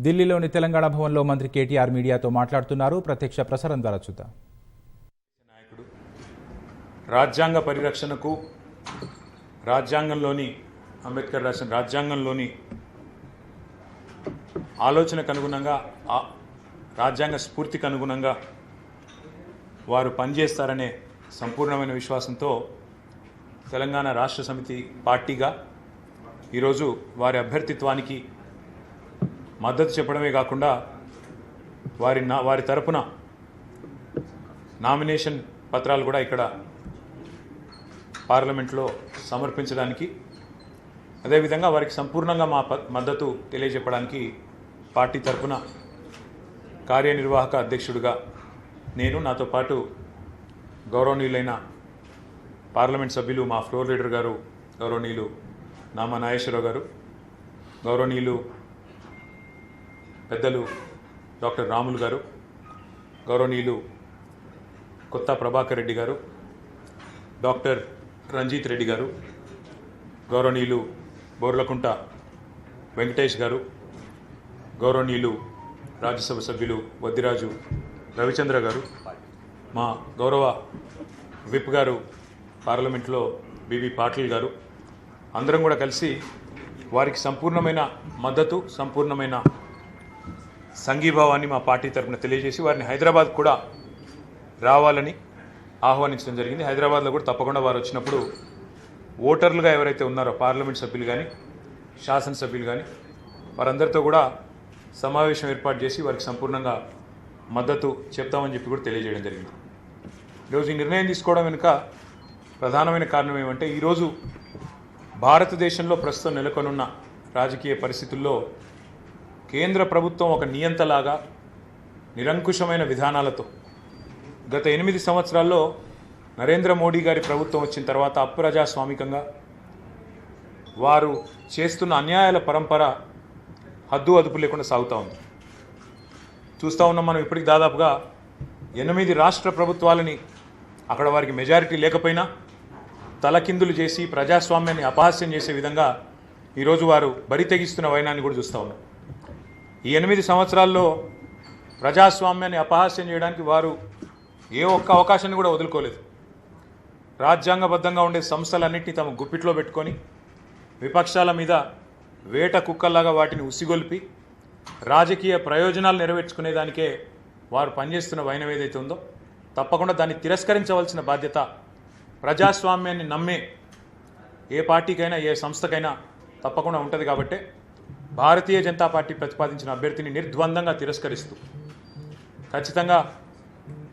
ఢిల్లీలోని తెలంగాణ భవన్లో మంత్రి కేటీఆర్ మీడియాతో మాట్లాడుతున్నారు. ప్రత్యక్ష ప్రసారం ద్వారా చూద్దాం. నాయకుడు రాజ్యాంగ పరిరక్షణకు రాజ్యాంగంలోని అంబేద్కర్ రాసిన రాజ్యాంగంలోని ఆలోచనకు అనుగుణంగా రాజ్యాంగ స్ఫూర్తికి అనుగుణంగా వారు పనిచేస్తారనే సంపూర్ణమైన విశ్వాసంతో తెలంగాణ రాష్ట్ర సమితి పార్టీగా ఈరోజు వారి అభ్యర్థిత్వానికి మద్దతు చెప్పడమే కాకుండా వారి తరపున నామినేషన్ పత్రాలు కూడా ఇక్కడ పార్లమెంట్లో సమర్పించడానికి, అదేవిధంగా వారికి సంపూర్ణంగా మా మద్దతు తెలియజెప్పడానికి పార్టీ తరపున కార్యనిర్వాహక అధ్యక్షుడిగా నేను, నాతో పాటు గౌరవనీయులైన పార్లమెంట్ సభ్యులు మా ఫ్లోర్ లీడర్ గారు గౌరవనీయులు నామా నాగేశ్వరరావు గారు, గౌరవనీయులు పెద్దలు డాక్టర్ రాములు గారు, గౌరవనీయులు కొత్త ప్రభాకర్ రెడ్డి గారు, డాక్టర్ రంజిత్ రెడ్డి గారు, గౌరవనీయులు బోర్లకుంట వెంకటేష్ గారు, గౌరవనీయులు రాజ్యసభ సభ్యులు వద్దిరాజు రవిచంద్ర గారు, మా గౌరవ విప్ గారు పార్లమెంట్లో బీబీ పాటిల్ గారు, అందరం కూడా కలిసి వారికి సంపూర్ణమైన మద్దతు, సంపూర్ణమైన సంఘీభావాన్ని మా పార్టీ తరఫున తెలియజేసి వారిని హైదరాబాద్ కూడా రావాలని ఆహ్వానించడం జరిగింది. హైదరాబాద్లో కూడా తప్పకుండా వారు వచ్చినప్పుడు ఓటర్లుగా ఎవరైతే ఉన్నారో పార్లమెంట్ సభ్యులు కానీ శాసనసభ్యులు కానీ వారందరితో కూడా సమావేశం ఏర్పాటు చేసి వారికి సంపూర్ణంగా మద్దతు చెప్తామని చెప్పి కూడా తెలియజేయడం జరిగింది. ఈరోజు ఈ నిర్ణయం తీసుకోవడం వెనుక ప్రధానమైన కారణం ఏమంటే, ఈరోజు భారతదేశంలో ప్రస్తుతం నెలకొనున్న రాజకీయ పరిస్థితుల్లో కేంద్ర ప్రభుత్వం ఒక నియంతలాగా నిరంకుశమైన విధానాలతో గత 8 సంవత్సరాల్లో నరేంద్ర మోడీ గారి ప్రభుత్వం వచ్చిన తర్వాత అప్రజాస్వామికంగా వారు చేస్తున్న అన్యాయాల పరంపర హద్దు అదుపు లేకుండా సాగుతూ ఉంది. చూస్తూ ఉన్నాం మనం. ఇప్పటికి దాదాపుగా 8 రాష్ట్ర ప్రభుత్వాలని అక్కడ వారికి మెజారిటీ లేకపోయినా తలకిందులు చేసి ప్రజాస్వామ్యాన్ని అపహాస్యం చేసే విధంగా ఈరోజు వారు బరి తెగిస్తున్న వైనాన్ని కూడా చూస్తూ ఉన్నాం. ఈ 8 సంవత్సరాల్లో ప్రజాస్వామ్యాన్ని అపహాస్యం చేయడానికి వారు ఏ ఒక్క అవకాశాన్ని కూడా వదులుకోలేదు. రాజ్యాంగబద్ధంగా ఉండే సంస్థలన్నింటినీ తమ గుప్పిట్లో పెట్టుకొని విపక్షాల మీద వేట కుక్కల్లాగా వాటిని ఉసిగొల్పి రాజకీయ ప్రయోజనాలు నెరవేర్చుకునేదానికే వారు పనిచేస్తున్న వైనం ఏదైతే ఉందో తప్పకుండా దాన్ని తిరస్కరించవలసిన బాధ్యత ప్రజాస్వామ్యాన్ని నమ్మే ఏ పార్టీకైనా ఏ సంస్థకైనా తప్పకుండా ఉంటుంది. కాబట్టి భారతీయ జనతా పార్టీ ప్రతిపాదించిన అభ్యర్థిని నిర్ద్వందంగా తిరస్కరిస్తూ ఖచ్చితంగా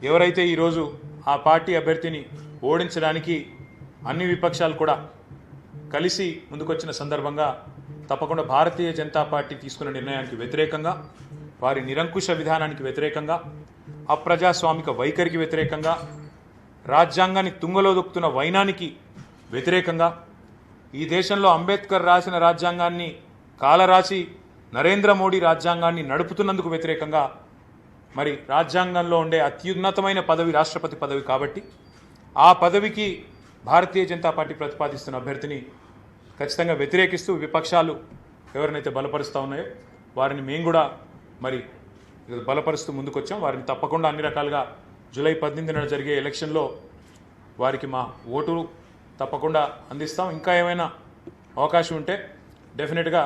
ఎవరైతే ఈరోజు ఆ పార్టీ అభ్యర్థిని ఓడించడానికి అన్ని విపక్షాలు కూడా కలిసి ముందుకొచ్చిన సందర్భంగా తప్పకుండా భారతీయ జనతా పార్టీ తీసుకున్న నిర్ణయానికి వ్యతిరేకంగా, వారి నిరంకుశ విధానానికి వ్యతిరేకంగా, అప్రజాస్వామిక వైఖరికి వ్యతిరేకంగా, రాజ్యాంగాన్ని తుంగలో దొక్కుతున్న వైనానికి వ్యతిరేకంగా, ఈ దేశంలో అంబేద్కర్ రాసిన రాజ్యాంగాన్ని కాలరాసి నరేంద్ర మోడీ రాజ్యాంగాన్ని నడుపుతున్నందుకు వ్యతిరేకంగా, మరి రాజ్యాంగంలో ఉండే అత్యున్నతమైన పదవి రాష్ట్రపతి పదవి కాబట్టి ఆ పదవికి భారతీయ జనతా పార్టీ ప్రతిపాదిస్తున్న అభ్యర్థిని ఖచ్చితంగా వ్యతిరేకిస్తూ విపక్షాలు ఎవరినైతే బలపరుస్తూ ఉన్నాయో వారిని మేము కూడా మరి బలపరుస్తూ ముందుకొచ్చాం. వారిని తప్పకుండా అన్ని రకాలుగా జూలై 18న జరిగే ఎలక్షన్లో వారికి మా ఓటు తప్పకుండా అందిస్తాం. ఇంకా ఏమైనా అవకాశం ఉంటే డెఫినెట్గా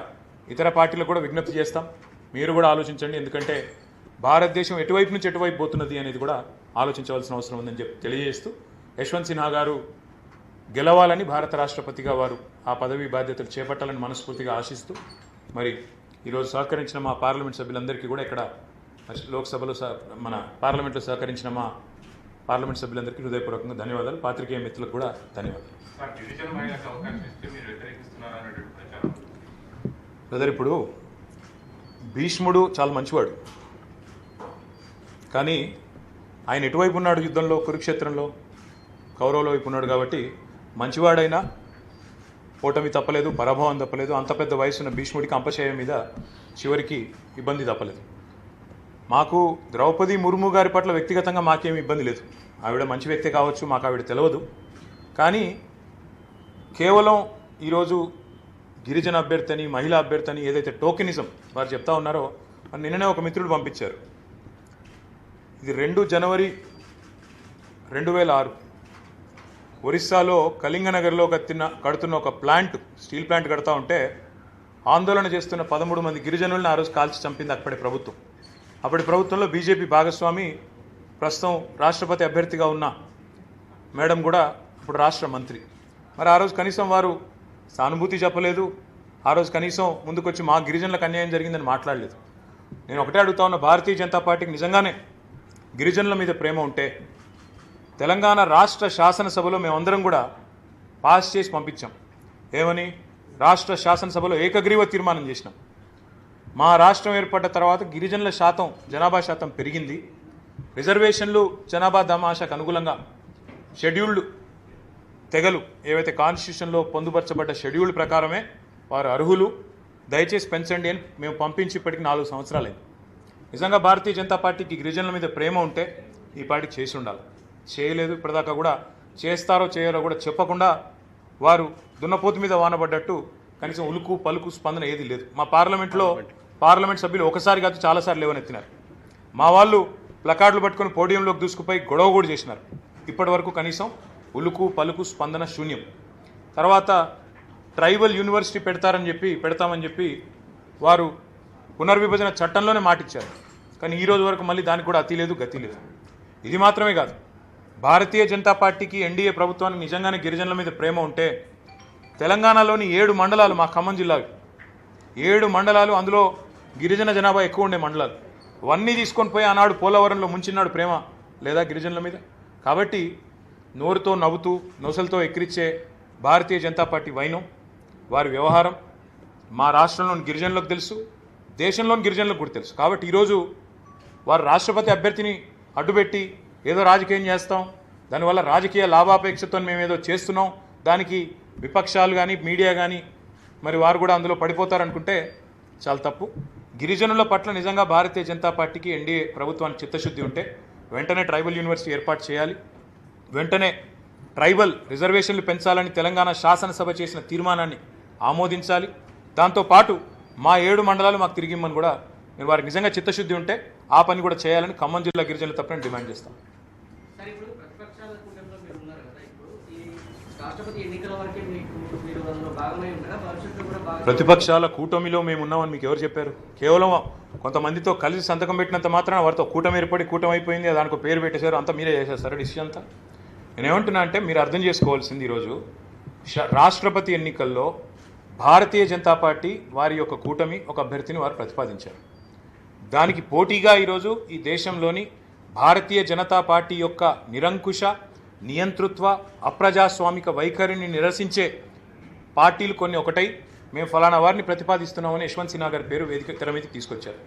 ఇతర పార్టీలకు కూడా విజ్ఞప్తి చేస్తాం. మీరు కూడా ఆలోచించండి. ఎందుకంటే భారతదేశం ఎటువైపు నుంచి ఎటువైపు పోతున్నది అనేది కూడా ఆలోచించవలసిన అవసరం ఉందని చెప్పి తెలియజేస్తూ యశ్వంత్ సిన్హా గారు గెలవాలని, భారత రాష్ట్రపతిగా వారు ఆ పదవి బాధ్యతలు చేపట్టాలని మనస్ఫూర్తిగా ఆశిస్తూ మరి ఈరోజు సహకరించిన మా పార్లమెంట్ సభ్యులందరికీ కూడా ఇక్కడ లోక్సభలో మన పార్లమెంట్లో సహకరించిన మా పార్లమెంట్ సభ్యులందరికీ హృదయపూర్వకంగా ధన్యవాదాలు. పాత్రికేయ మిత్రులకు కూడా ధన్యవాదాలు. బ్రదర్, ఇప్పుడు భీష్ముడు చాలా మంచివాడు, కానీ ఆయన ఎటువైపు ఉన్నాడు యుద్ధంలో? కురుక్షేత్రంలో కౌరవుల వైపు ఉన్నాడు. కాబట్టి మంచివాడైనా ఓటమి తప్పలేదు, పరాభవం తప్పలేదు. అంత పెద్ద వయసున్న భీష్ముడికి అంపశయం మీద చివరికి ఇబ్బంది తప్పలేదు. మాకు ద్రౌపది ముర్ము గారి పట్ల వ్యక్తిగతంగా మాకేమి ఇబ్బంది లేదు. ఆవిడ మంచి వ్యక్తి కావచ్చు, మాకు ఆవిడ తెలియదు. కానీ కేవలం ఈరోజు గిరిజన అభ్యర్థి అని, మహిళా అభ్యర్థి అని ఏదైతే టోకెనిజం వారు చెప్తా ఉన్నారో అని నిన్ననే ఒక మిత్రుడు పంపించారు. ఇది 2 జనవరి 2006 ఒరిస్సాలో కళింగనగర్లో కడుతున్న ఒక ప్లాంట్, స్టీల్ ప్లాంట్ కడతా ఉంటే ఆందోళన చేస్తున్న 13 మంది గిరిజనులను ఆ రోజు కాల్చి చంపింది అప్పటి ప్రభుత్వం. అప్పటి ప్రభుత్వంలో బీజేపీ భాగస్వామి ప్రస్తుతం రాష్ట్రపతి అభ్యర్థిగా ఉన్న మేడం కూడా ఇప్పుడు రాష్ట్ర మంత్రి. మరి ఆ రోజు కనీసం వారు సానుభూతి చెప్పలేదు. ఆ రోజు కనీసం ముందుకొచ్చి మా గిరిజనులకు అన్యాయం జరిగిందని మాట్లాడలేదు. నేను ఒకటే అడుగుతా ఉన్న, భారతీయ జనతా పార్టీకి నిజంగానే గిరిజనుల మీద ప్రేమ ఉంటే తెలంగాణ రాష్ట్ర శాసనసభలో మేమందరం కూడా పాస్ చేసి పంపించాం. ఏమని? రాష్ట్ర శాసనసభలో ఏకగ్రీవ తీర్మానం చేసినాం. మా రాష్ట్రం ఏర్పడ్డ తర్వాత గిరిజనుల శాతం, జనాభా శాతం పెరిగింది. రిజర్వేషన్లు జనాభా దామాషాకు అనుగుణంగా షెడ్యూల్డ్ తెగలు ఏవైతే కాన్స్టిట్యూషన్లో పొందుపరచబడ్డ షెడ్యూల్ ప్రకారమే వారు అర్హులు, దయచేసి పెంచండి అని మేము పంపించి ఇప్పటికి 4 సంవత్సరాలైంది. నిజంగా భారతీయ జనతా పార్టీకి గిరిజనుల మీద ప్రేమ ఉంటే ఈ పార్టీకి చేసి ఉండాలి. చేయలేదు. ఇప్పటిదాకా కూడా చేస్తారో చేయరో కూడా చెప్పకుండా వారు దున్నపోతు మీద వానబడ్డట్టు కనీసం ఉలుకు పలుకు స్పందన ఏది లేదు. మా పార్లమెంట్ సభ్యులు ఒకసారి కాదు చాలాసార్లు లేవనెత్తినారు. మా వాళ్ళు ప్లకార్డులు పట్టుకొని పోడియంలోకి దూసుకుపోయి గొడవ కూడా చేసినారు. ఇప్పటి వరకు కనీసం ఉలుకు పలుకు స్పందన శూన్యం. తర్వాత ట్రైబల్ యూనివర్సిటీ పెడతామని చెప్పి వారు పునర్విభజన చట్టంలోనే మాటిచ్చారు. కానీ ఈ రోజు వరకు మళ్ళీ దానికి కూడా అతి లేదు, గతి లేదు. ఇది మాత్రమే కాదు, భారతీయ జనతా పార్టీకి, ఎన్డీఏ ప్రభుత్వానికి నిజంగానే గిరిజనుల మీద ప్రేమ ఉంటే తెలంగాణలోని 7 మండలాలు, మా ఖమ్మం జిల్లావి 7 మండలాలు, అందులో గిరిజన జనాభా ఎక్కువ ఉండే మండలాలు, అవన్నీ తీసుకొని పోయి ఆనాడు పోలవరంలో ముంచినాడు. ప్రేమ లేదా గిరిజనుల మీద? కాబట్టి నోరుతో నవ్వుతూ నొసలతో ఎక్కిరిచ్చే భారతీయ జనతా పార్టీ వైనం, వారి వ్యవహారం మా రాష్ట్రంలోని గిరిజనులకు తెలుసు, దేశంలోని గిరిజనులకు కూడా తెలుసు. కాబట్టి ఈరోజు వారు రాష్ట్రపతి అభ్యర్థిని అడ్డుపెట్టి ఏదో రాజకీయం చేస్తాం, దానివల్ల రాజకీయ లాభాపేక్షతో మేము ఏదో చేస్తున్నాం, దానికి విపక్షాలు కానీ మీడియా కానీ మరి వారు కూడా అందులో పడిపోతారనుకుంటే చాలా తప్పు. గిరిజనుల పట్ల నిజంగా భారతీయ జనతా పార్టీకి, ఎన్డీఏ ప్రభుత్వానికి చిత్తశుద్ధి ఉంటే వెంటనే ట్రైబల్ యూనివర్సిటీ ఏర్పాటు చేయాలి. వెంటనే ట్రైబల్ రిజర్వేషన్లు పెంచాలని తెలంగాణ శాసనసభ చేసిన తీర్మానాన్ని ఆమోదించాలి. దాంతోపాటు మా 7 మండలాలు మాకు తిరిగిమ్మని కూడా మీరు వారికి నిజంగా చిత్తశుద్ధి ఉంటే ఆ పని కూడా చేయాలని ఖమ్మం జిల్లా గిరిజనుల తప్పని డిమాండ్ చేస్తాం. ప్రతిపక్షాల కూటమిలో మేము ఉన్నామని మీకు ఎవరు చెప్పారు? కేవలం కొంతమందితో కలిసి సంతకం పెట్టినంత మాత్రాన వారితో కూటమి ఏర్పడి కూటమి అయిపోయింది, దానికి పేరు పెట్టేశారు, అంతా మీరే చేసేస్తారు డిసిషన్ అంతా. నేనేమంటున్నా అంటే మీరు అర్థం చేసుకోవాల్సింది, ఈరోజు రాష్ట్రపతి ఎన్నికల్లో భారతీయ జనతా పార్టీ వారి యొక్క కూటమి ఒక అభ్యర్థిని వారు ప్రతిపాదించారు. దానికి పోటీగా ఈరోజు ఈ దేశంలోని భారతీయ జనతా పార్టీ యొక్క నిరంకుశ, నియంతృత్వ, అప్రజాస్వామిక వైఖరిని నిరసించే పార్టీలు కొన్ని ఒకటై మేము ఫలానా వారిని ప్రతిపాదిస్తున్నామని యశ్వంత్ సిన్హా గారి పేరు వేదిక తెర మీదకి తీసుకొచ్చారు.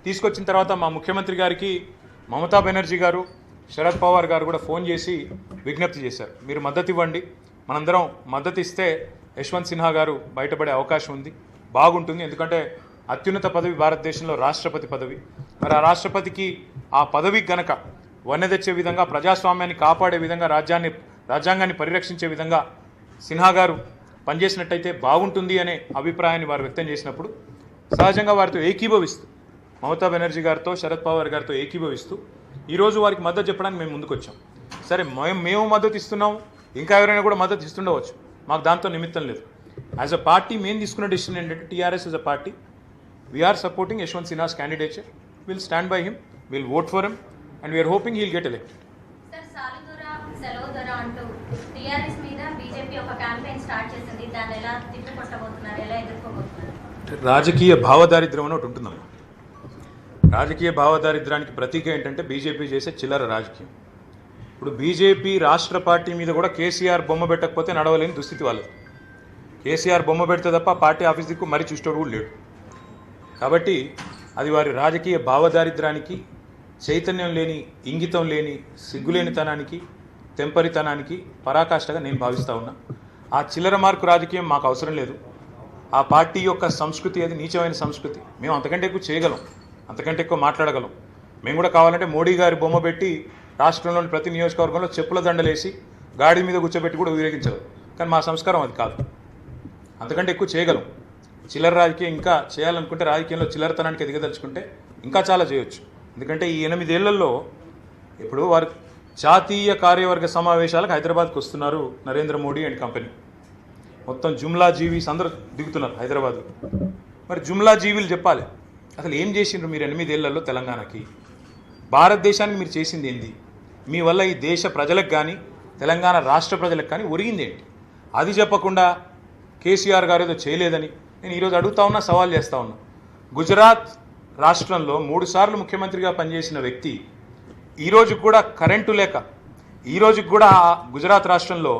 తీసుకొచ్చిన తర్వాత మా ముఖ్యమంత్రి గారికి మమతా బెనర్జీ గారు, శరద్ పవార్ గారు కూడా ఫోన్ చేసి విజ్ఞప్తి చేశారు, మీరు మద్దతు ఇవ్వండి, మనందరం మద్దతు ఇస్తే యశ్వంత్ సిన్హా గారు బయటపడే అవకాశం ఉంది, బాగుంటుంది. ఎందుకంటే అత్యున్నత పదవి భారతదేశంలో రాష్ట్రపతి పదవి. మరి ఆ రాష్ట్రపతికి ఆ పదవికి గనక వన్నె తెచ్చే విధంగా, ప్రజాస్వామ్యాన్ని కాపాడే విధంగా, రాజ్యాంగాన్ని పరిరక్షించే విధంగా సిన్హా గారు పనిచేసినట్టయితే బాగుంటుంది అనే అభిప్రాయాన్ని వారు వ్యక్తం చేసినప్పుడు సహజంగా వారితో ఏకీభవిస్తూ, మమతా బెనర్జీ గారితో, శరద్ పవార్ గారితో ఏకీభవిస్తూ ఈరోజు వారికి మద్దతు చెప్పడానికి మేము ముందుకు వచ్చాం. సరే, మేము మద్దతు ఇస్తున్నాం, ఇంకా ఎవరైనా కూడా మద్దతు ఇస్తుండవచ్చు, మాకు దాంతో నిమిత్తం లేదు. యాజ్ అ పార్టీ మేము తీసుకున్న డెసిషన్ ఏంటంటే, TRS as a party we're supporting Yashwant Sinha's candidature, will stand by him, will vote for him and we're hoping he'll get elected. రాజకీయ భావదారిద్ర్యం అని ఒకటి ఉంటుందమ్మా. రాజకీయ భావదారిద్ర్యానికి ప్రతీక ఏంటంటే బీజేపీ చేసే చిల్లర రాజకీయం. ఇప్పుడు బీజేపీ రాష్ట్ర పార్టీ మీద కూడా కేసీఆర్ బొమ్మ పెట్టకపోతే నడవలేని దుస్థితి వాళ్ళది. కేసీఆర్ బొమ్మ పెడితే తప్ప పార్టీ ఆఫీస్ దిక్కు మరీ చూసేవాడు కూడా లేడు. కాబట్టి అది వారి రాజకీయ భావదారిద్ర్యానికి, చైతన్యం లేని, ఇంగితం లేని, సిగ్గులేనితనానికి, తెంపరితనానికి పరాకాష్ఠగా నేను భావిస్తూ ఉన్నా. ఆ చిల్లర మార్కు రాజకీయం మాకు అవసరం లేదు. ఆ పార్టీ యొక్క సంస్కృతి అది నీచమైన సంస్కృతి. మేము అంతకంటే ఎక్కువ చేయగలం, అంతకంటే ఎక్కువ మాట్లాడగలం. మేము కూడా కావాలంటే మోడీ గారి బొమ్మ పెట్టి రాష్ట్రంలోని ప్రతి నియోజకవర్గంలో చెప్పుల దండలేసి గాడి మీద కూర్చోబెట్టి కూడా ఊరేగించగలం. కానీ మా సంస్కారం అది కాదు. అంతకంటే ఎక్కువ చేయగలం. చిల్లర రాజకీయం ఇంకా చేయాలనుకుంటే, రాజకీయంలో చిల్లరతనానికి ఎదగదలుచుకుంటే ఇంకా చాలా చేయొచ్చు. ఎందుకంటే ఈ 8 ఏళ్లలో ఇప్పుడు వారు జాతీయ కార్యవర్గ సమావేశాలకు హైదరాబాద్కి వస్తున్నారు నరేంద్ర మోడీ అండ్ కంపెనీ. మొత్తం జుమ్లా జీవీస్ అందరూ దిగుతున్నారు హైదరాబాద్లో. మరి జుమ్లా జీవీలు చెప్పాలి అసలు ఏం చేసిండ్రు మీరు 8 ఏళ్లలో తెలంగాణకి, భారతదేశానికి మీరు చేసింది ఏంది, మీ వల్ల ఈ దేశ ప్రజలకు కానీ తెలంగాణ రాష్ట్ర ప్రజలకు కానీ ఒరిగింది ఏంటి, అది చెప్పకుండా కేసీఆర్ గారు ఏదో చేయలేదని నేను ఈరోజు అడుగుతా ఉన్నా, సవాల్ చేస్తూ ఉన్నా. గుజరాత్ రాష్ట్రంలో 3 సార్లు ముఖ్యమంత్రిగా పనిచేసిన వ్యక్తి ఈరోజు కూడా కరెంటు లేక, ఈరోజు కూడా గుజరాత్ రాష్ట్రంలో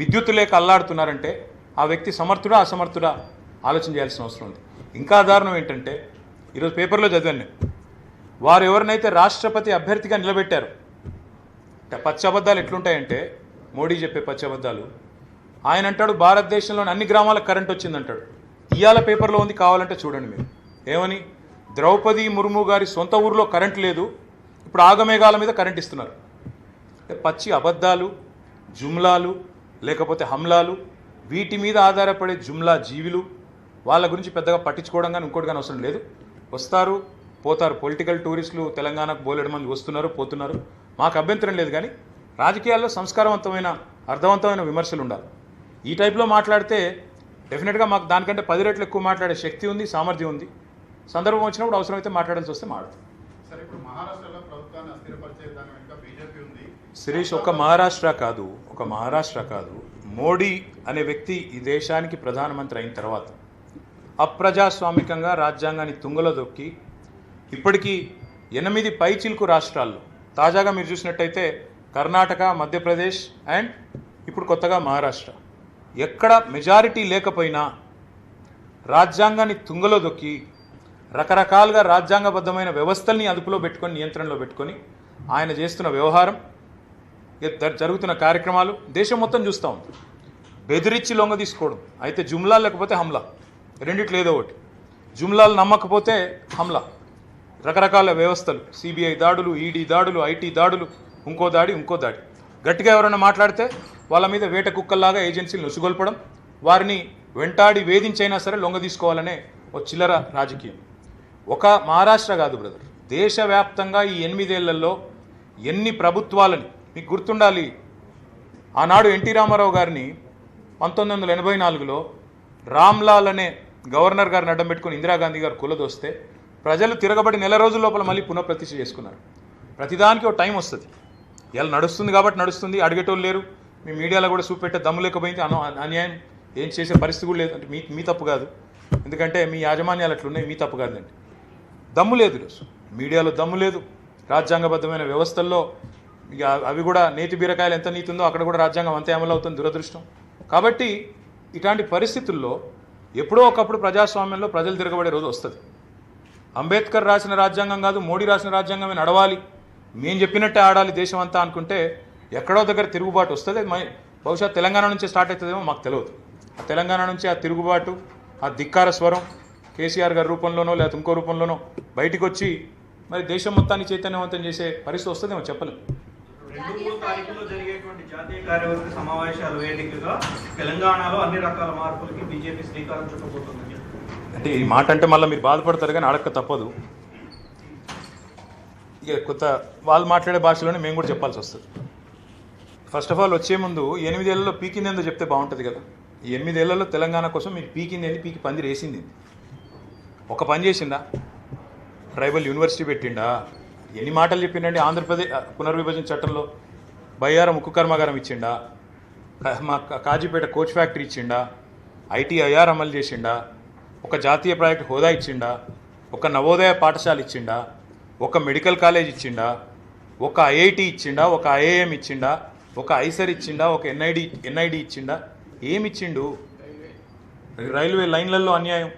విద్యుత్ లేక అల్లాడుతున్నారంటే ఆ వ్యక్తి సమర్థుడా అసమర్థుడా ఆలోచన చేయాల్సిన అవసరం ఉంది. ఇంకా దారుణం ఏంటంటే ఈరోజు పేపర్లో చదివాను నేను, వారు ఎవరినైతే రాష్ట్రపతి అభ్యర్థిగా నిలబెట్టారు, పచ్చి అబద్ధాలు ఎట్లుంటాయంటే మోడీ చెప్పే పచ్చి అబద్ధాలు. ఆయన అంటాడు భారతదేశంలోని అన్ని గ్రామాలకు కరెంట్ వచ్చిందంటాడు. ఇవాళ పేపర్లో ఉంది, కావాలంటే చూడండి మీరు. ఏమని, ద్రౌపది ముర్ము గారి సొంత ఊరిలో కరెంట్ లేదు, ఇప్పుడు ఆగమేఘాల మీద కరెంట్ ఇస్తున్నారు. అంటే పచ్చి అబద్ధాలు, జుమ్లాలు, లేకపోతే హమ్లాలు, వీటి మీద ఆధారపడే జుమ్లా జీవులు, వాళ్ళ గురించి పెద్దగా పట్టించుకోవడం కానీ ఇంకోటి కానీ అవసరం లేదు. వస్తారు పోతారు, పొలిటికల్ టూరిస్టులు తెలంగాణకు బోలెడు మంది వస్తున్నారు పోతున్నారు, మాకు అభ్యంతరం లేదు. కానీ రాజకీయాల్లో సంస్కారవంతమైన అర్థవంతమైన విమర్శలు ఉండాలి. ఈ టైప్లో మాట్లాడితే డెఫినెట్గా మాకు దానికంటే 10 రెట్లు ఎక్కువ మాట్లాడే శక్తి ఉంది, సామర్థ్యం ఉంది. సందర్భం వచ్చినప్పుడు అవసరమైతే మాట్లాడాల్సి వస్తే మాట్లాడుతాం. శిరీష్, ఒక మహారాష్ట్ర కాదు, మోడీ అనే వ్యక్తి ఈ దేశానికి ప్రధానమంత్రి అయిన తర్వాత అప్రజాస్వామికంగా రాజ్యాంగాన్ని తుంగలో దొక్కి ఇప్పటికీ 8 పైచిలుకు రాష్ట్రాల్లో, తాజాగా మీరు చూసినట్టయితే కర్ణాటక, మధ్యప్రదేశ్ అండ్ ఇప్పుడు కొత్తగా మహారాష్ట్ర, ఎక్కడ మెజారిటీ లేకపోయినా రాజ్యాంగాన్ని తుంగలో దొక్కి రకరకాలుగా రాజ్యాంగబద్ధమైన వ్యవస్థల్ని అదుపులో పెట్టుకొని, నియంత్రణలో పెట్టుకొని ఆయన చేస్తున్న వ్యవహారం, జరుగుతున్న కార్యక్రమాలు దేశం మొత్తం చూస్తూ ఉంది. బెదిరించి లొంగ తీసుకోవడం అయితే జుమ్లా, లేకపోతే హమ్లా, రెండిట్లో ఏదో ఒకటి. జుమ్లాలు నమ్మకపోతే హమ్లా, రకరకాల వ్యవస్థలు, సిబిఐ దాడులు, ఈడీ దాడులు, ఐటీ దాడులు, ఇంకో దాడి. గట్టిగా ఎవరైనా మాట్లాడితే వాళ్ళ మీద వేట కుక్కల్లాగా ఏజెన్సీలు నుసుగొల్పడం, వారిని వెంటాడి వేధించైనా సరే లొంగ తీసుకోవాలనే ఓ చిల్లర రాజకీయం. ఒక మహారాష్ట్ర కాదు బ్రదర్, దేశవ్యాప్తంగా ఈ 8 ఏళ్లలో ఎన్ని ప్రభుత్వాలని మీకు గుర్తుండాలి. ఆనాడు ఎన్టీ రామారావు గారిని 1984లో రామ్లాల్ అనే గవర్నర్ గారిని అడ్డం పెట్టుకుని ఇందిరాగాంధీ గారు కూలదోస్తే ప్రజలు తిరగబడి నెల రోజుల లోపల మళ్ళీ పునఃప్రతిష్ఠ చేసుకున్నారు. ప్రతిదానికి ఒక టైం వస్తుంది. ఇలా నడుస్తుంది కాబట్టి నడుస్తుంది, అడిగేటోళ్ళు లేరు. మీ మీడియాలో కూడా చూపెట్టే దమ్ము లేకపోయింది, అన్యాయం ఏం చేసే పరిస్థితి కూడా లేదు. అంటే మీ తప్పు కాదు, ఎందుకంటే మీ యాజమాన్యాలు అట్లున్నాయి, మీ తప్పు కాదండి. దమ్ము లేదు ఈరోజు మీడియాలో, దమ్ము లేదు. రాజ్యాంగబద్ధమైన వ్యవస్థల్లో ఇక అవి కూడా నేతి బీరకాయలు ఎంత నీతి ఉందో అక్కడ కూడా రాజ్యాంగం అంతే అమలు అవుతుంది, దురదృష్టం. కాబట్టి ఇట్లాంటి పరిస్థితుల్లో ఎప్పుడో ఒకప్పుడు ప్రజాస్వామ్యంలో ప్రజలు తిరగబడే రోజు వస్తుంది. అంబేద్కర్ రాసిన రాజ్యాంగం కాదు, మోడీ రాసిన రాజ్యాంగమే నడవాలి, మేము చెప్పినట్టే ఆడాలి దేశం అంతా అనుకుంటే ఎక్కడో దగ్గర తిరుగుబాటు వస్తుంది. బహుశా తెలంగాణ నుంచే స్టార్ట్ అవుతుందేమో మాకు తెలియదు. ఆ తెలంగాణ నుంచి ఆ తిరుగుబాటు, ఆ ధిక్కార స్వరం కేసీఆర్ గారి రూపంలోనో లేకపోతే ఇంకో రూపంలోనో బయటికి వచ్చి మరి దేశం మొత్తాన్ని చైతన్యవంతం చేసే పరిస్థితి వస్తుందేమో చెప్పలేము. 2-3 తారీఖులో జరిగేటువంటి జాతీయ కార్యవర్గ సమావేశాల వేదికగా తెలంగాణలో అన్ని రకాల మార్పులకి బీజేపీ శ్రీకారం చుట్టబోతుందని అంటే ఈ మాట అంటే మళ్ళీ మీరు బాధపడతారు కానీ అడక్క తప్పదు. ఇక కొత్త వాళ్ళు మాట్లాడే భాషలోనే మేము కూడా చెప్పాల్సి వస్తుంది. ఫస్ట్ ఆఫ్ ఆల్ వచ్చే ముందు 8 ఏళ్లలో పీకింది ఏందో చెప్తే బాగుంటుంది కదా. ఈ 8 ఏళ్లలో తెలంగాణ కోసం మీరు పీకింది ఏంది, పీకి పందిరి వేసింది. ఒక పని చేసిందా? ట్రైబల్ యూనివర్సిటీ పెట్టిండా? ఎన్ని మాటలు చెప్పిండండి? ఆంధ్రప్రదేశ్ పునర్విభజన చట్టంలో బయ్యారం ఉక్కు కర్మాగారం ఇచ్చిండా? మా కాజీపేట కోచ్ ఫ్యాక్టరీ ఇచ్చిండా? ఐటీఐఆర్ అమలు చేసిండా? ఒక జాతీయ ప్రాజెక్టు హోదా ఇచ్చిండా? ఒక నవోదయ పాఠశాల ఇచ్చిండా? ఒక మెడికల్ కాలేజ్ ఇచ్చిండా? ఒక ఐఐటి ఇచ్చిండా? ఒక ఐఐఎం ఇచ్చిండా? ఒక ఐసర్ ఇచ్చిండా? ఒక ఎన్ఐడి ఇచ్చిండా? ఏమిచ్చిండు? రైల్వే లైన్లలో అన్యాయం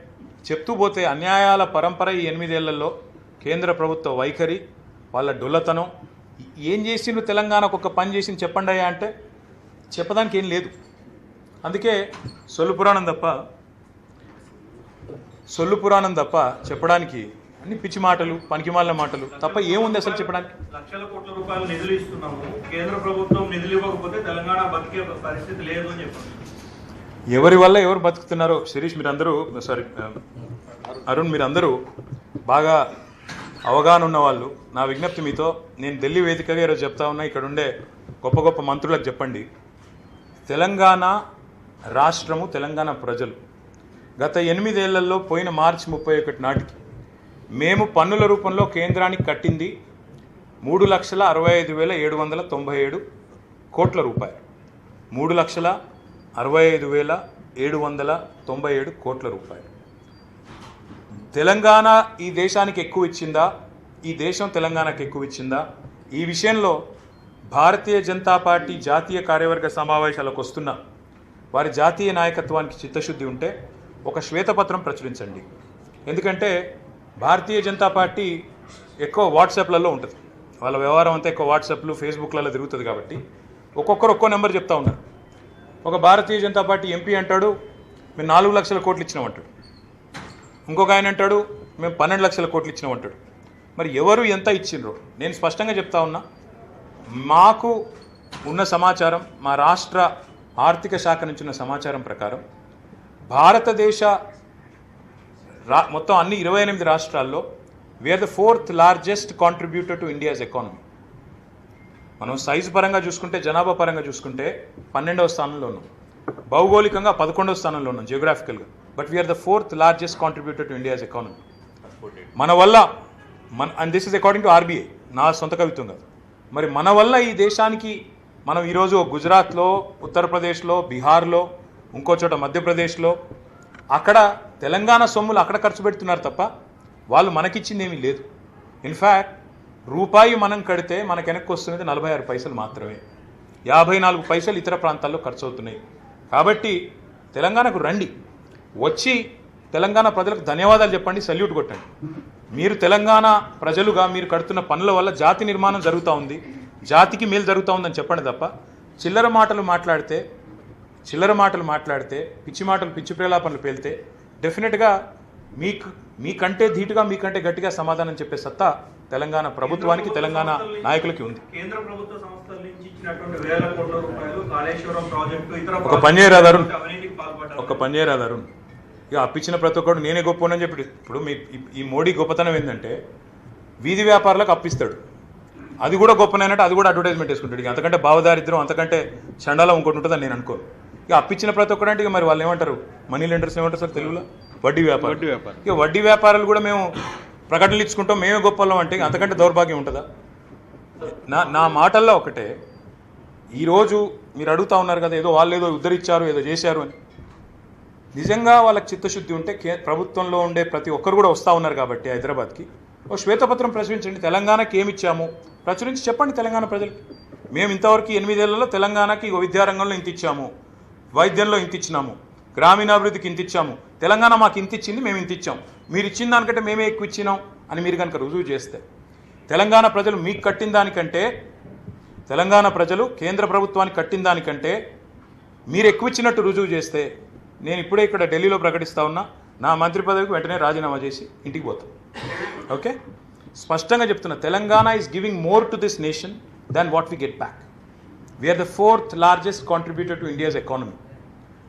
చెప్తూ పోతే అన్యాయాల పరంపర ఈ 8 ఏళ్లలో కేంద్ర ప్రభుత్వ వైఖరి, వాళ్ళ డొల్లతనం. ఏం చేసిండు తెలంగాణకు ఒక పని చేసింది చెప్పండి అయ్యా అంటే చెప్పడానికి ఏం లేదు. అందుకే సొల్లు పురాణం తప్ప చెప్పడానికి అన్ని పిచ్చి మాటలు, పనికిమాలిన మాటలు తప్ప ఏముంది అసలు చెప్పడానికి? లక్షల కోట్ల రూపాయలు నిధులు ఇస్తున్నాము, కేంద్ర ప్రభుత్వం నిధులు ఇవ్వకపోతే తెలంగాణ బతికే పరిస్థితి లేదు అని చెప్పండి. ఎవరి వల్ల ఎవరు బతుకుతున్నారో శిరీష్ మీరందరూ అరుణ్ మీరందరూ బాగా అవగాహన ఉన్నవాళ్ళు. నా విజ్ఞప్తి మీతో నేను ఢిల్లీ వేదికగా ఈరోజు చెప్తా ఉన్నా, ఇక్కడ ఉండే గొప్ప గొప్ప మంత్రులకు చెప్పండి, తెలంగాణ రాష్ట్రము తెలంగాణ ప్రజలు గత 8 ఏళ్లలో పోయిన మార్చి 31 నాటికి మేము పన్నుల రూపంలో కేంద్రానికి కట్టింది 3,65,797 కోట్ల రూపాయలు. 3,65,797 కోట్ల రూపాయలు. తెలంగాణ ఈ దేశానికి ఎక్కువ ఇచ్చిందా, ఈ దేశం తెలంగాణకు ఎక్కువ ఇచ్చిందా? ఈ విషయంలో భారతీయ జనతా పార్టీ జాతీయ కార్యవర్గ సమావేశాలకు వస్తున్న వారి జాతీయ నాయకత్వానికి చిత్తశుద్ధి ఉంటే ఒక శ్వేతపత్రం ప్రచురించండి. ఎందుకంటే భారతీయ జనతా పార్టీ ఎక్కువ వాట్సాప్లలో ఉంటుంది, వాళ్ళ వ్యవహారం అంతా ఎక్కువ వాట్సాప్లు ఫేస్బుక్లలో తిరుగుతుంది. కాబట్టి ఒక్కొక్కరు ఒక్కో నెంబర్ చెప్తా ఉన్నారు. ఒక భారతీయ జనతా పార్టీ ఎంపీ అంటాడు మేము 4 లక్షల కోట్లు ఇచ్చినామంటాడు, ఇంకొక ఆయన అంటాడు మేము 12 లక్షల కోట్లు ఇచ్చినామంటాడు. మరి ఎవరు ఎంత ఇచ్చిండ్రో నేను స్పష్టంగా చెప్తా ఉన్నా. మాకు ఉన్న సమాచారం, మా రాష్ట్ర ఆర్థిక శాఖ నుంచి ఉన్న సమాచారం ప్రకారం భారతదేశ మొత్తం అన్ని 28 రాష్ట్రాల్లో we're the 4th largest contributor to India's economy. మనం సైజు పరంగా చూసుకుంటే, జనాభా పరంగా చూసుకుంటే 12వ స్థానంలో ఉన్నాం, భౌగోళికంగా 11వ స్థానంలో ఉన్నాం జియోగ్రాఫికల్గా. But we're the 4th largest contributor to India's economy. మన వల్ల and this is according to RBI, నా సొంత కవిత్వం కాదు. మరి మన వల్ల ఈ దేశానికి మనం ఈరోజు గుజరాత్లో, ఉత్తరప్రదేశ్లో, బీహార్లో, ఇంకో చోట మధ్యప్రదేశ్లో అక్కడ తెలంగాణ సొమ్ములు అక్కడ ఖర్చు పెడుతున్నారు తప్ప వాళ్ళు మనకిచ్చింది ఏమీ లేదు. ఇన్ఫ్యాక్ట్ రూపాయి మనం కడితే మనకు వెనక్కి వస్తున్నది 46 పైసలు మాత్రమే, 54 పైసలు ఇతర ప్రాంతాల్లో ఖర్చు అవుతున్నాయి. కాబట్టి తెలంగాణకు రండి, వచ్చి తెలంగాణ ప్రజలకు ధన్యవాదాలు చెప్పండి, సల్యూట్ కొట్టండి. మీరు తెలంగాణ ప్రజలుగా మీరు కడుతున్న పనుల వల్ల జాతి నిర్మాణం జరుగుతూ ఉంది, జాతికి మేలు జరుగుతూ ఉందని చెప్పండి తప్ప చిల్లర మాటలు మాట్లాడితే పిచ్చి మాటలు, పిచ్చి ప్రేలాపనలు పేలితే డెఫినెట్గా మీకంటే ధీటుగా, మీకంటే గట్టిగా సమాధానం చెప్పే సత్తా తెలంగాణ ప్రభుత్వానికి, తెలంగాణ నాయకులకి ఉంది. కేంద్ర ప్రభుత్వ సంస్థల నుంచి ఇచ్చినటువంటి వేల కోట్ల రూపాయలు కాళేశ్వరం ప్రాజెక్టు ఇతర ఒక పని చేయరాదారు, అవినీతికి పాల్పడ్డారు. ఒక పని చేయరాదారు. ఇక అప్పించిన ప్రతి ఒక్కడు నేనే గొప్పనని చెప్పి ఇప్పుడు ఈ మోడీ గొప్పతనం ఏంటంటే వీధి వ్యాపారులకు అప్పిస్తాడు, అది కూడా గొప్పనైనట్టు అది కూడా అడ్వర్టైజ్మెంట్ వేసుకుంటాడు. ఇక అంతకంటే భావదారిద్రం, అంతకంటే చండాలం ఇంకోటి ఉంటుందని నేను అనుకోను. ఇక అప్పించిన ప్రతి ఒక్కడంటే ఇక మరి వాళ్ళు ఏమంటారు, మనీ లెండర్స్ ఏమంటారు సార్ తెలుగులో, వడ్డీ వ్యాపారం. ఇక వడ్డీ వ్యాపారాలు కూడా మేము ప్రకటనలు ఇచ్చుకుంటాం, మేమే గొప్పలం అంటే అంతకంటే దౌర్భాగ్యం ఉంటుందా? నా మాటల్లో ఒకటే, ఈరోజు మీరు అడుగుతా ఉన్నారు కదా ఏదో వాళ్ళు ఏదో ఉద్ధరించారు, ఏదో చేశారు అని. నిజంగా వాళ్ళకి చిత్తశుద్ధి ఉంటే ప్రభుత్వంలో ఉండే ప్రతి ఒక్కరు కూడా వస్తూ ఉన్నారు కాబట్టి హైదరాబాద్కి ఒక శ్వేతపత్రం ప్రచురించండి. తెలంగాణకి ఏమి ఇచ్చాము ప్రచురించి చెప్పండి తెలంగాణ ప్రజలకి. మేము ఇంతవరకు 8 ఏళ్లలో తెలంగాణకి విద్యారంగంలో ఇంత ఇచ్చాము, వైద్యంలో ఇంత ఇచ్చినాము, గ్రామీణాభివృద్ధికి ఇంత ఇచ్చాము, తెలంగాణ మాకు ఇంత ఇచ్చింది, మేము ఇంత ఇచ్చాము, మీరు ఇచ్చిన దానికంటే మేమే ఎక్కువ ఇచ్చినాం అని మీరు కనుక రుజువు చేస్తే, తెలంగాణ ప్రజలు మీకు కట్టిన దానికంటే, తెలంగాణ ప్రజలు కేంద్ర ప్రభుత్వానికి కట్టిన దానికంటే మీరు ఎక్కువ ఇచ్చినట్టు రుజువు చేస్తే, నేను ఇప్పుడే ఇక్కడ ఢిల్లీలో ప్రకటిస్తా ఉన్నా, నా మంత్రి పదవికి వెంటనే రాజీనామా చేసి ఇంటికి పోతాను. ఓకే, స్పష్టంగా చెప్తున్నా, Telangana is giving more to this nation than what we get back. We're the 4th largest contributor to India's economy.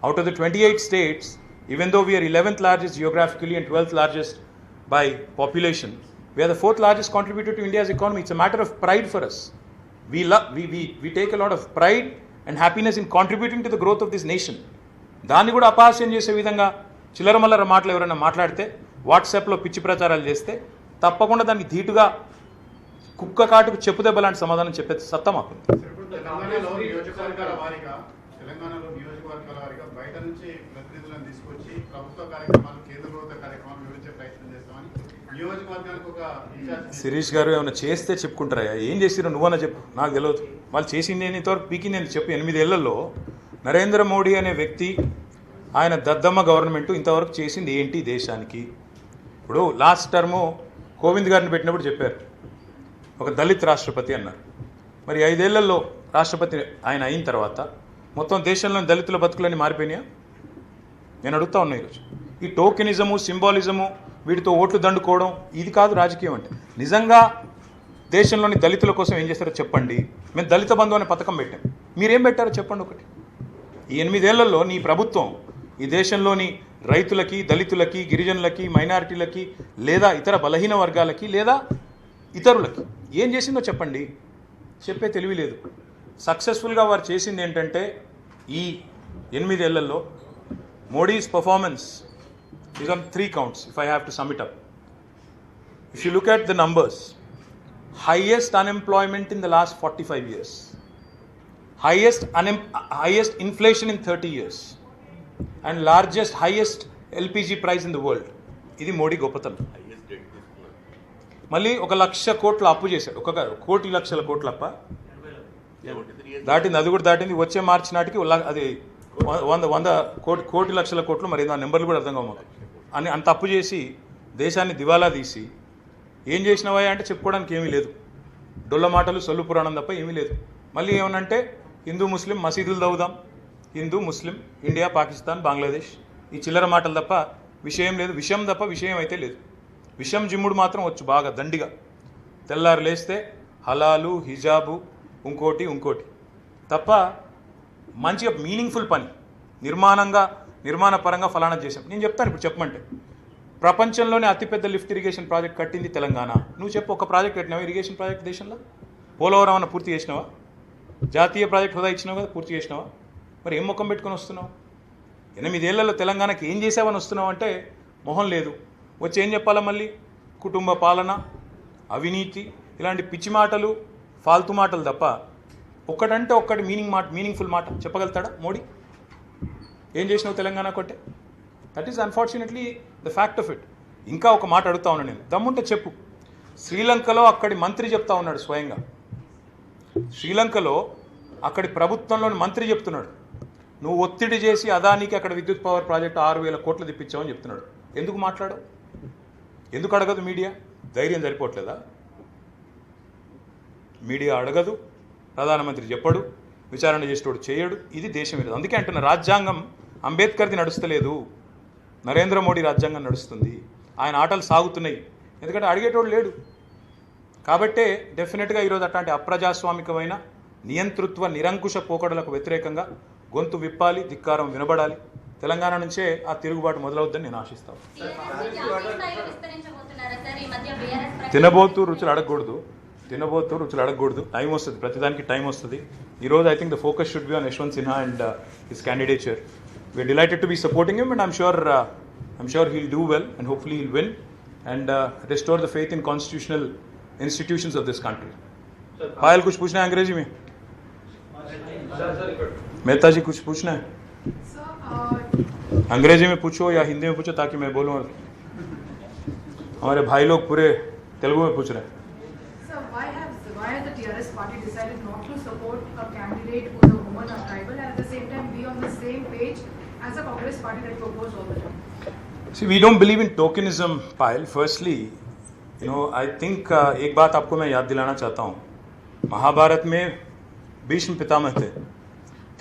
Out of the 28 states, even though we are 11th largest geographically and 12th largest by population, we are the 4th largest contributor to India's economy. It's a matter of pride for us. We take a lot of pride and happiness in contributing to the growth of this nation. దాన్ని కూడా అపహాస్యం చేసే విధంగా చిల్లర మల్లర మాటలు ఎవరైనా మాట్లాడితే, వాట్సాప్లో పిచ్చి ప్రచారాలు చేస్తే తప్పకుండా దానికి ధీటుగా కుక్క కాటుకు చెప్పు దెబ్బ లాంటి సమాధానం చెప్పే సత్తా మాకుంది. తెలంగాణలో నియోజకవర్గాల వారీగా బయట నుంచి ప్రతినిధులను తీసుకొచ్చి ప్రభుత్వ కార్యక్రమాలు, కేంద్ర ప్రభుత్వ కార్యక్రమాలు వివరించే ప్రయత్నం చేస్తామని నియోజకవర్గానికి ఒక శిరీష్ గారు ఏమైనా చేస్తే చెప్పుకుంటారా? ఏం చేసిరో నువ్వన్నా చెప్పు, నాకు తెలియదు. వాళ్ళు చేసింది నేను ఇంతవరకు పీకి నేను చెప్పు. 8 ఏళ్లలో నరేంద్ర మోడీ అనే వ్యక్తి, ఆయన దద్దమ్మ గవర్నమెంట్ ఇంతవరకు చేసింది ఏంటి దేశానికి? ఇప్పుడు లాస్ట్ టర్ము కోవింద్ గారిని పెట్టినప్పుడు చెప్పారు ఒక దళిత్ రాష్ట్రపతి అన్నారు. మరి 5 ఏళ్లలో రాష్ట్రపతి ఆయన అయిన తర్వాత మొత్తం దేశంలోని దళితుల బతుకులన్నీ మారిపోయినాయా? నేను అడుగుతా ఉన్నా ఈరోజు. ఈ టోకెనిజము, సింబాలిజము, వీటితో ఓట్లు దండుకోవడం, ఇది కాదు రాజకీయం అంటే. నిజంగా దేశంలోని దళితుల కోసం ఏం చేస్తారో చెప్పండి. మేము దళిత బంధు అనే పథకం పెట్టాం, మీరేం పెట్టారో చెప్పండి ఒకటి. ఈ 8 ఏళ్లలో నీ ప్రభుత్వం ఈ దేశంలోని రైతులకి, దళితులకి, గిరిజనులకి, మైనారిటీలకి, లేదా ఇతర బలహీన వర్గాలకి, లేదా ఇతరులకి ఏం చేసిందో చెప్పండి. చెప్పే తెలివి లేదు. సక్సెస్ఫుల్గా వారు చేసింది ఏంటంటే ఈ 8 ఏళ్లలో Modi's performance is on 3 counts if I have to sum it up. If you look at the numbers, highest unemployment in the last 45 years, highest inflation in 30 years, and highest LPG price in the world. ఇది మోడీ గొప్పతనం. మళ్ళీ 1 లక్ష కోట్ల అప్పు చేశాడు. 1 కోటి లక్షల కోట్ల అప్ప దాటింది. అది కూడా దాటింది. వచ్చే మార్చి నాటికి అది 100 కోటి లక్షల కోట్లు, మరి ఆ నెంబర్లు కూడా అర్థం కావు అని అంత అప్పు చేసి దేశాన్ని దివాలా తీసి ఏం చేసినవా అంటే చెప్పుకోవడానికి ఏమీ లేదు. డొల్ల మాటలు, సొల్లు పురాణం తప్ప ఏమీ లేదు. మళ్ళీ ఏమనంటే హిందూ ముస్లిం మసీదులు దవ్వుదాం, హిందూ ముస్లిం, ఇండియా, పాకిస్తాన్, బంగ్లాదేశ్, ఈ చిల్లర మాటలు తప్ప విషయం లేదు. విషయం తప్ప విషయం అయితే లేదు. విషం జిమ్ముడు మాత్రం వచ్చు బాగా దండిగా. తెల్లారు లేస్తే హలాలు, హిజాబు, ఇంకోటి తప్ప మంచిగా మీనింగ్ఫుల్ పని నిర్మాణపరంగా ఫలానా చేశాం. నేను చెప్తాను ఇప్పుడు చెప్పమంటే, ప్రపంచంలోనే అతిపెద్ద లిఫ్ట్ ఇరిగేషన్ ప్రాజెక్ట్ కట్టింది తెలంగాణ. నువ్వు చెప్పు, ఒక ప్రాజెక్ట్ కట్టినావా ఇరిగేషన్ ప్రాజెక్ట్ దేశంలో? పోలవరం అన్న పూర్తి చేసినావా? జాతీయ ప్రాజెక్ట్ హోదా ఇచ్చినావు కదా, పూర్తి చేసినావా? మరి ఏం ముఖం పెట్టుకొని వస్తున్నావు? 8 ఏళ్లలో తెలంగాణకి ఏం చేసావని వస్తున్నావు అంటే మొహం లేదు. వచ్చి ఏం చెప్పాలా మళ్ళీ? కుటుంబ పాలన, అవినీతి, ఇలాంటి పిచ్చి మాటలు, ఫాల్తు మాటలు తప్ప ఒక్కటంటే ఒక్కటి మీనింగ్ఫుల్ మాట చెప్పగలుగుతాడా మోడీ? ఏం చేసినావు తెలంగాణ కొట్టే? That is unfortunately the fact of it. ఇంకా ఒక మాట అడుగుతా ఉన్నాను నేను, దమ్ముంటే చెప్పు. శ్రీలంకలో అక్కడి మంత్రి చెప్తా ఉన్నాడు స్వయంగా. శ్రీలంకలో అక్కడి ప్రభుత్వంలోని మంత్రి చెప్తున్నాడు, నువ్వు ఒత్తిడి చేసి అదానికి అక్కడ విద్యుత్ పవర్ ప్రాజెక్టు 6,000 కోట్లు తెప్పించావని చెప్తున్నాడు. ఎందుకు మాట్లాడవు? ఎందుకు అడగదు మీడియా? ధైర్యం సరిపోవట్లేదా? మీడియా అడగదు, ప్రధానమంత్రి చెప్పడు, విచారణ చేసేటోడు చేయడు. ఇది దేశం విరోధం. అందుకే అంటున్న రాజ్యాంగం అంబేద్కర్ది నడుస్తలేదు, నరేంద్ర మోడీ రాజ్యాంగం నడుస్తుంది. ఆయన ఆటలు సాగుతున్నాయి, ఎందుకంటే అడిగేటోడు లేడు. కాబట్టే డెఫినెట్గా ఈరోజు అట్లాంటి అప్రజాస్వామికమైన నియంతృత్వ నిరంకుశ పోకడలకు వ్యతిరేకంగా గొంతు విప్పాలి, ధిక్కారం వినబడాలి. తెలంగాణ నుంచే ఆ తిరుగుబాటు మొదలవుద్దని నేను ఆశిస్తాను. తినబోతూ రుచులు అడగకూడదు. టైం వస్తుంది, ప్రతిదానికి టైం వస్తుంది. ఈరోజు I think the focus should be on Yashwant Sinha and his candidature. We're delighted to be supporting him and I'm sure he'll do well and hopefully he'll win and restore the faith in constitutional institutions of this country. पायल कुछ पूछना है अंग्रेजी में? मेहता जी कुछ पूछना है? अंग्रेजी में पूछो या हिंदी में पूछो ताकि मैं बोलूँ. हमारे भाई लोग पूरे तेलुगु में पूछ रहे हैं. Sir, why has the TRS party decided not to support a candidate who is a woman or tribal and at the same time be on the same page as a Congress party that proposed all the time? See, we don't believe in tokenism, Payal. Firstly, I think एक बात आपको मैं याद दिलाना चाहता हूँ. महाभारत में भीष्म पितामह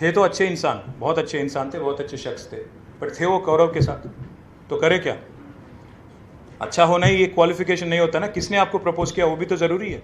थे तो अच्छे इंसान, बहुत अच्छे इंसान थे, बहुत अच्छे शख्स थे, बट थे वो कौरव के साथ. तो करे क्या? अच्छा होना ही एक क्वालिफिकेशन नहीं होता ना. किसने आपको प्रपोज किया वो भी तो ज़रूरी है.